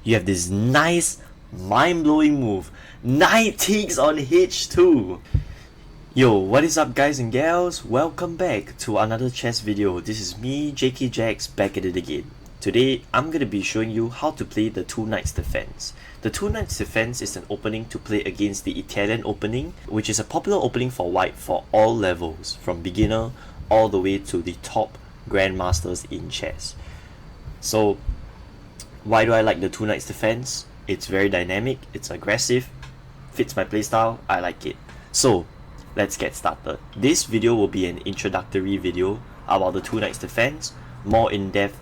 you have this nice, mind-blowing move. Knight takes on h2. Yo, what is up guys and gals? Welcome back to another chess video. This is me, JK Jax, back at it again. Today, I'm going to be showing you how to play the Two Knights Defense. The Two Knights Defense is an opening to play against the Italian opening, which is a popular opening for white for all levels, from beginner all the way to the top grandmasters in chess. So, why do I like the Two Knights Defense? It's very dynamic, it's aggressive, fits my playstyle, I like it. So, let's get started. This video will be an introductory video about the Two Knights Defense. More in-depth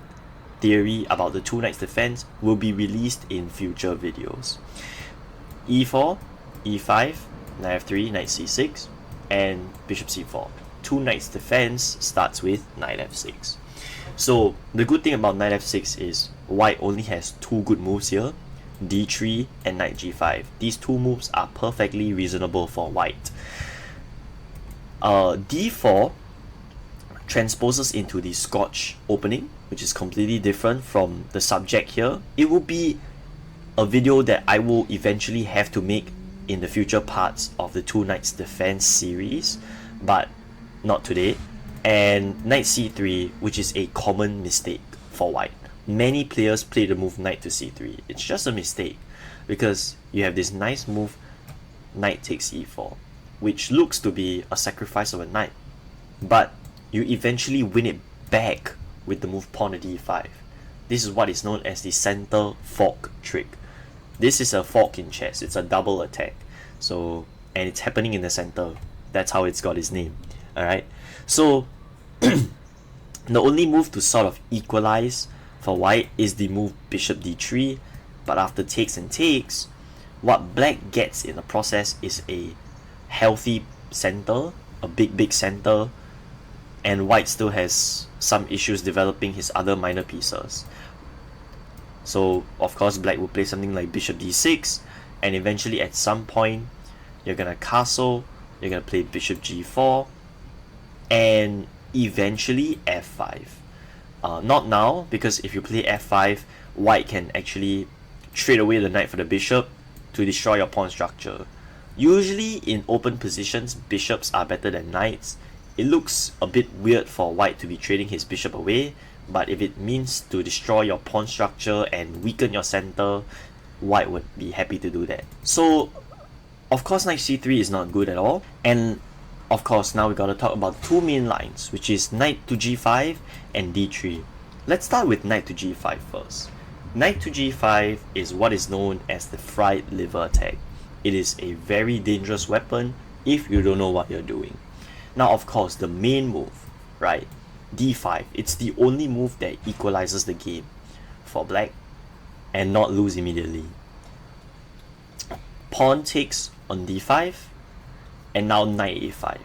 theory about the Two Knights Defense will be released in future videos. e4, e5, knight f3, knight c6, and bishop c4. Two Knights Defense starts with knight f6. So the good thing about knight f6 is white only has two good moves here, d3 and knight g5. These two moves are perfectly reasonable for white. d4 transposes into the Scotch opening, which is completely different from the subject here. It will be a video that I will eventually have to make in the future parts of the Two Knights Defense series, but not today. And knight c3, which is a common mistake for white. Many players play the move knight to c3. It's just a mistake because you have this nice move knight takes e4, which looks to be a sacrifice of a knight, but you eventually win it back with the move pawn to d5. This is what is known as the center fork trick. This is a fork in chess. It's a double attack. So, and it's happening in the center. That's how it's got its name. Alright. So, the only move to sort of equalize for white is the move bishop d3. But after takes and takes, what black gets in the process is a healthy center, a big center, and white still has some issues developing his other minor pieces. So of course black will play something like bishop d6, and eventually at some point you're gonna castle, you're gonna play bishop g4, and eventually f5. Not now, because if you play f5, white can actually trade away the knight for the bishop to destroy your pawn structure. Usually in open positions, bishops are better than knights. It looks a bit weird for white to be trading his bishop away, but if it means to destroy your pawn structure and weaken your center, white would be happy to do that. So, of course knight c3 is not good at all, and of course now we gotta talk about two main lines, which is knight to g5 and d3. Let's start with knight to g5 first. Knight to g5 is what is known as the fried liver attack. It is a very dangerous weapon if you don't know what you're doing. Now of course the main move, right, d5, it's the only move that equalizes the game for black and not lose immediately. Pawn takes on d5, and now knight a5.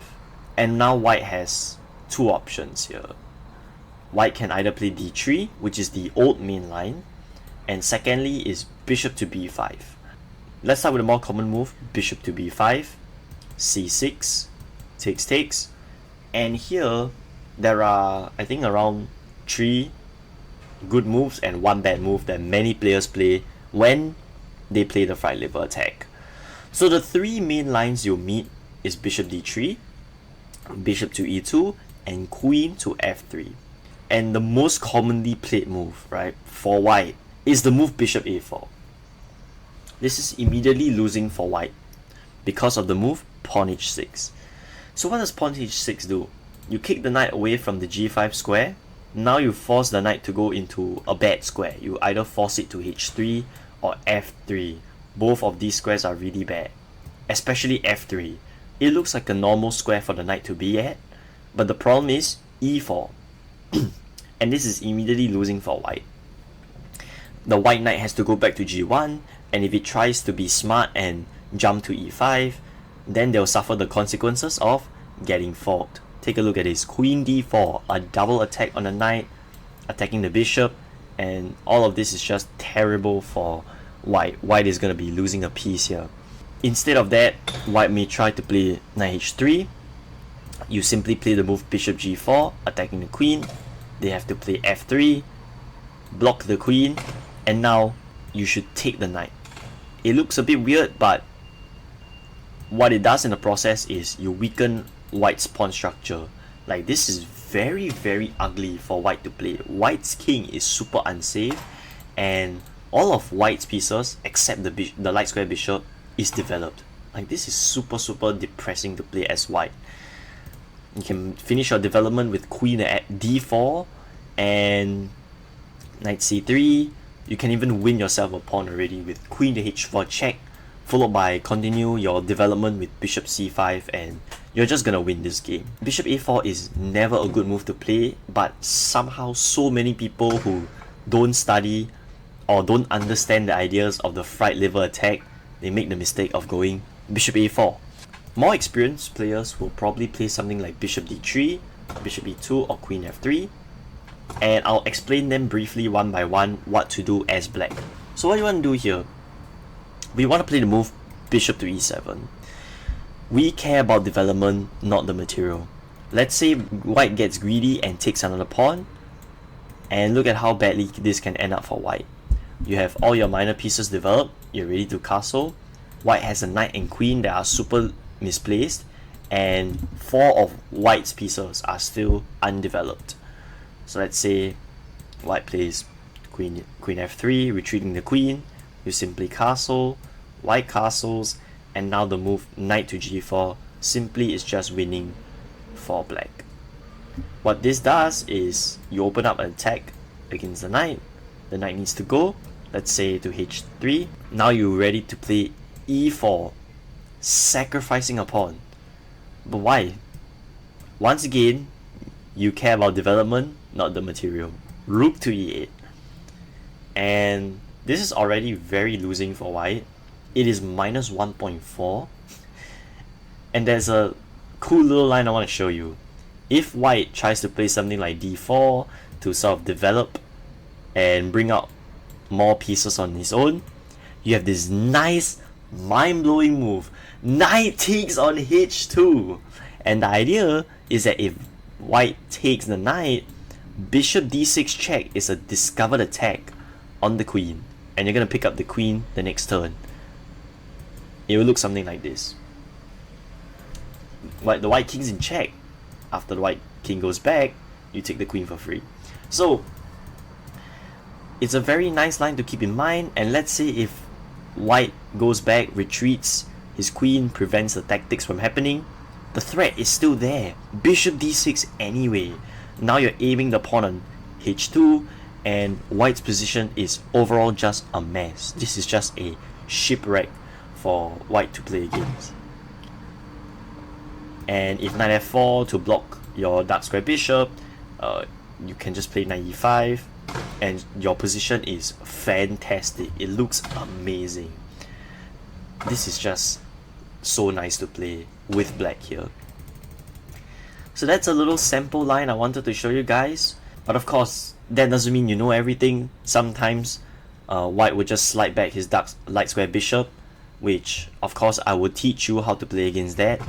And now white has two options here. White can either play d3, which is the old main line, and secondly is bishop to b5. Let's start with a more common move, bishop to b5, c6, takes, and here there are, I think, around 3 good moves and 1 bad move that many players play when they play the fried liver attack. So the 3 main lines you'll meet is bishop d3, bishop to e2, and queen to f3. And the most commonly played move, right, for white is the move bishop a4. This is immediately losing for white because of the move pawn h6. So what does pawn h6 do? You kick the knight away from the g5 square. Now you force the knight to go into a bad square. You either force it to h3 or f3. Both of these squares are really bad, especially f3. It looks like a normal square for the knight to be at, but the problem is e4. And this is immediately losing for white. The white knight has to go back to g1, and if it tries to be smart and jump to e5, then they'll suffer the consequences of getting forked. Take a look at this, queen d4, a double attack on the knight, attacking the bishop, and all of this is just terrible for white. White is going to be losing a piece here. Instead of that, white may try to play knight h3. You simply play the move bishop g4, attacking the queen. They have to play f3, block the queen, and now you should take the knight. It looks a bit weird, but what it does in the process is you weaken white's pawn structure. Like, this is very, very ugly for white to play. White's king is super unsafe, and all of white's pieces except the light square bishop is developed. Like, this is super, super depressing to play as white. You can finish your development with queen at d4 and knight c3. You can even win yourself a pawn already with queen to h4 check, followed by continue your development with bishop c5, and you're just gonna win this game. Bishop a4 is never a good move to play, but somehow so many people who don't study or don't understand the ideas of the fried liver attack, they make the mistake of going bishop a4. More experienced players will probably play something like bishop d3, bishop e2, or queen f3, and I'll explain them briefly one by one what to do as black. So what you want to do here, we want to play the move bishop to e7. We care about development, not the material. Let's say white gets greedy and takes another pawn, and look at how badly this can end up for white. You have all your minor pieces developed, you're ready to castle. White has a knight and queen that are super misplaced, and 4 of white's pieces are still undeveloped. So let's say white plays queen f3, retreating the queen. You simply castle, white castles, and now the move knight to g4 simply is just winning for black. What this does is you open up an attack against the knight needs to go, let's say to h3. Now you're ready to play e4, sacrificing a pawn. But why? Once again, you care about development, not the material. Rook to e8. And this is already very losing for white. It is minus 1.4. And there's a cool little line I want to show you. If white tries to play something like d4 to sort of develop and bring out more pieces on his own, you have this nice mind-blowing move, knight takes on h2. And the idea is that if white takes the knight, bishop d6 check is a discovered attack on the queen, and you're gonna pick up the queen the next turn. It will look something like this. The white king's in check. After the white king goes back, you take the queen for free. So it's a very nice line to keep in mind. And let's say if white goes back, retreats, his queen prevents the tactics from happening, the threat is still there. Bishop d6 anyway. Now you're aiming the pawn on h2, and white's position is overall just a mess. This is just a shipwreck for white to play against. And if knight f4 to block your dark square bishop, you can just play knight e5, and your position is fantastic. It looks amazing. This is just so nice to play with black here. So that's a little sample line I wanted to show you guys. But of course, that doesn't mean you know everything. Sometimes white would just slide back his dark light square bishop, which of course I would teach you how to play against that.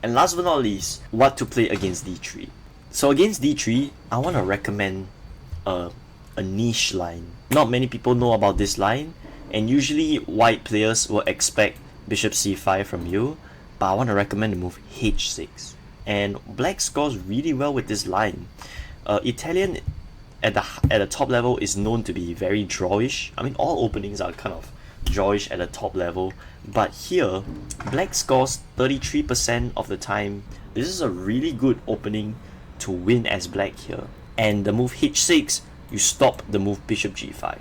And last but not least, what to play against d3. So against d3, I want to recommend a niche line. Not many people know about this line, and usually white players will expect bishop c5 from you, but I want to recommend the move h6. And black scores really well with this line. Italian at the top level is known to be very drawish. I mean, all openings are kind of drawish at the top level, but here black scores 33% of the time. This is a really good opening to win as black here. And the move h6, you stop the move bishop g5.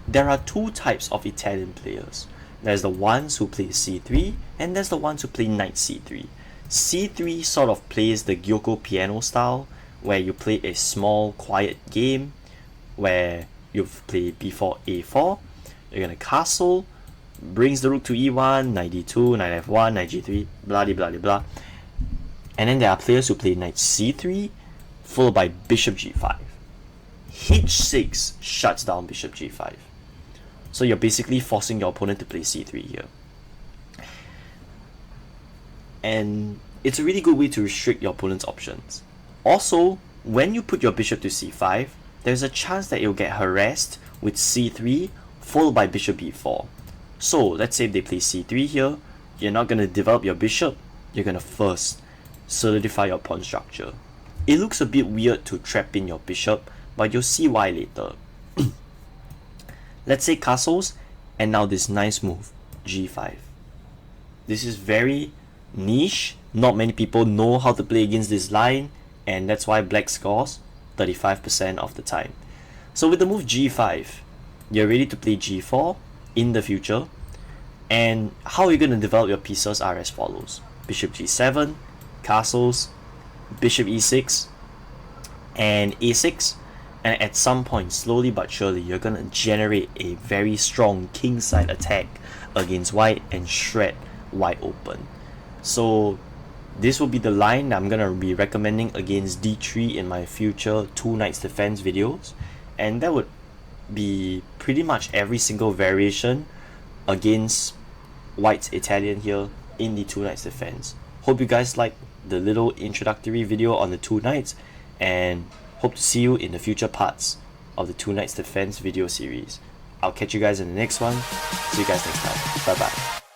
There are two types of Italian players. There's the ones who play c3, and there's the ones who play knight c3. c3 sort of plays the Gyoko piano style, where you play a small quiet game where you play b4 a4, you're gonna castle, brings the rook to e1, knight d2, knight f1, knight g3, blah blah blah blah. And then there are players who play knight c3 followed by bishop g5. h6 shuts down bishop g5. So you're basically forcing your opponent to play c3 here. And it's a really good way to restrict your opponent's options. Also, when you put your bishop to c5, there's a chance that you'll get harassed with c3 followed by bishop b4. So let's say if they play c3 here, you're not going to develop your bishop, you're going to first solidify your pawn structure. It looks a bit weird to trap in your bishop, but you'll see why later. Let's say castles, and now this nice move, g5. This is very niche, not many people know how to play against this line, and that's why black scores 35% of the time. So with the move g5, you're ready to play g4 in the future, and how you're going to develop your pieces are as follows. Bishop g7, castles, bishop e6, and a6, and at some point, slowly but surely, you're going to generate a very strong kingside attack against white and shred white open. So this will be the line that I'm going to be recommending against d3 in my future 2 knights defense videos, and that would be pretty much every single variation against white's Italian here in the 2 knights defense. Hope you guys like the little introductory video on the 2 knights, and hope to see you in the future parts of the 2 knights defense video series. I'll catch you guys in the next one. See you guys next time. Bye bye.